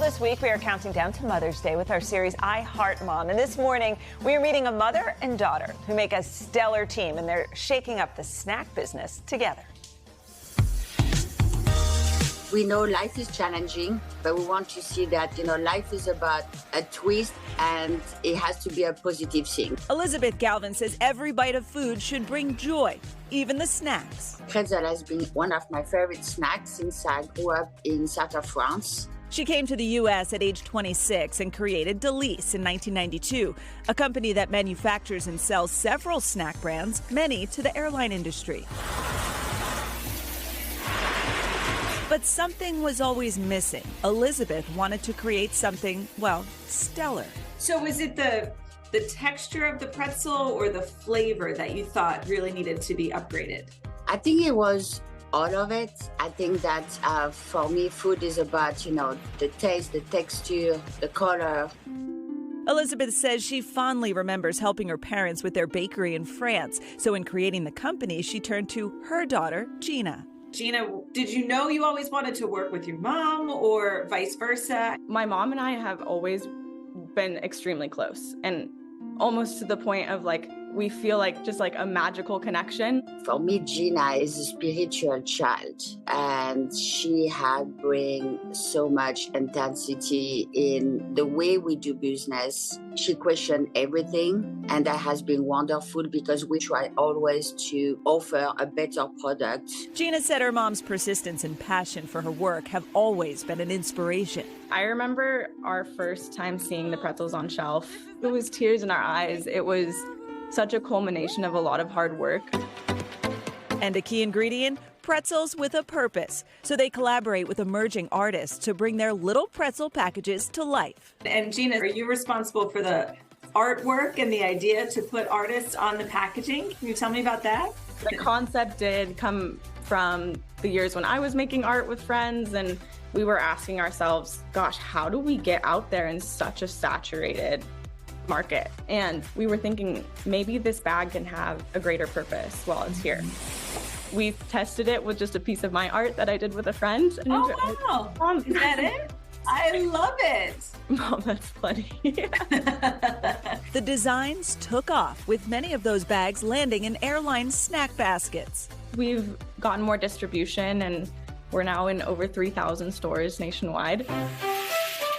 this week, we are counting down to Mother's Day with our series, I Heart Mom. And this morning, we are meeting a mother and daughter who make a stellar team, and they're shaking up the snack business together. We know life is challenging, but we want to see that, life is about a twist and it has to be a positive thing. Elizabeth Galvin says every bite of food should bring joy, even the snacks. Pretzel has been one of my favorite snacks since I grew up in south of France. She came to the U.S. at age 26 and created Delise in 1992, a company that manufactures and sells several snack brands, many to the airline industry. But something was always missing. Elizabeth wanted to create something, well, stellar. So was it the texture of the pretzel or the flavor that you thought really needed to be upgraded? I think it was all of it. I think that for me, food is about, the taste, the texture, the color. Elizabeth says she fondly remembers helping her parents with their bakery in France. So in creating the company, she turned to her daughter, Gina. Gina, did you know you always wanted to work with your mom or vice versa? My mom and I have always been extremely close, and almost to the point of we feel like just like a magical connection. For me, Gina is a spiritual child, and she had bring so much intensity in the way we do business. She questioned everything, and that has been wonderful because we try always to offer a better product. Gina said her mom's persistence and passion for her work have always been an inspiration. I remember our first time seeing the pretzels on shelf. It was tears in our eyes. It was such a culmination of a lot of hard work. And a key ingredient? Pretzels with a purpose. So they collaborate with emerging artists to bring their little pretzel packages to life. And Gina, are you responsible for the artwork and the idea to put artists on the packaging? Can you tell me about that? The concept did come from the years when I was making art with friends, and we were asking ourselves, gosh, how do we get out there in such a saturated market? And we were thinking maybe this bag can have a greater purpose while it's here. We tested it with just a piece of my art that I did with a friend. And oh, wow. Is that it? I love it. Mom, that's funny. The designs took off, with many of those bags landing in airline snack baskets. We've gotten more distribution, and we're now in over 3,000 stores nationwide.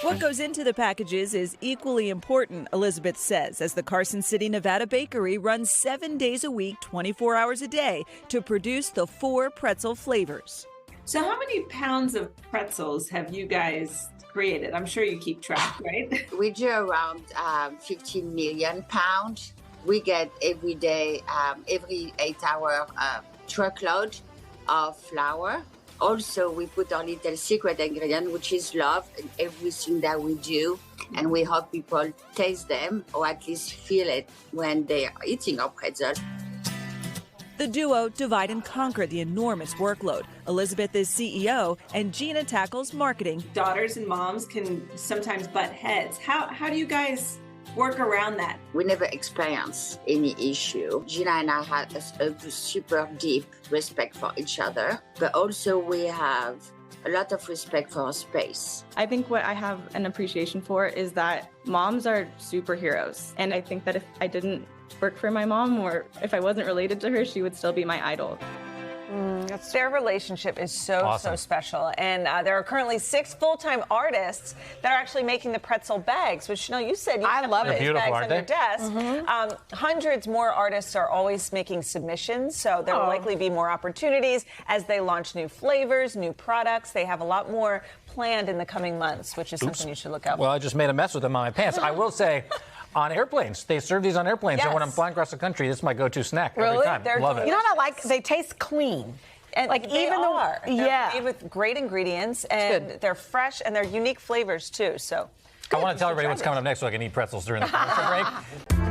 What goes into the packages is equally important, Elizabeth says, as the Carson City, Nevada bakery runs 7 days a week, 24 hours a day to produce the 4 pretzel flavors. So how many pounds of pretzels have you guys created? I'm sure you keep track, right? We do around 15 million pounds. We get every day, every 8-hour truckload of flour. Also, we put our little secret ingredient, which is love in everything that we do. And we hope people taste them, or at least feel it when they are eating our pretzel. The duo divide and conquer the enormous workload. Elizabeth is CEO, and Gina tackles marketing. Daughters and moms can sometimes butt heads. How do you guys work around that? We never experience any issue. Gina and I had a super deep respect for each other, but also we have a lot of respect for our space. I think what I have an appreciation for is that moms are superheroes. And I think that if I didn't work for my mom, or if I wasn't related to her, she would still be my idol. Their relationship is so special. And there are currently 6 full-time artists that are actually making the pretzel bags, which, you said you I love it. these bags on your desk. Hundreds more artists are always making submissions, so there will likely be more opportunities as they launch new flavors, new products. They have a lot more planned in the coming months, which is something you should look out for. Well, I just made a mess with them on my pants. I will say, on airplanes. They serve these on airplanes. Yes. And when I'm flying across the country, this is my go-to snack Really? every time. They're Love it. delicious. You know what what I I like? They taste clean. And like they even are. Though, They're made with great ingredients, and they're fresh, and they're unique flavors, too. So I want to tell everybody what's coming up next so I can eat pretzels during the commercial break.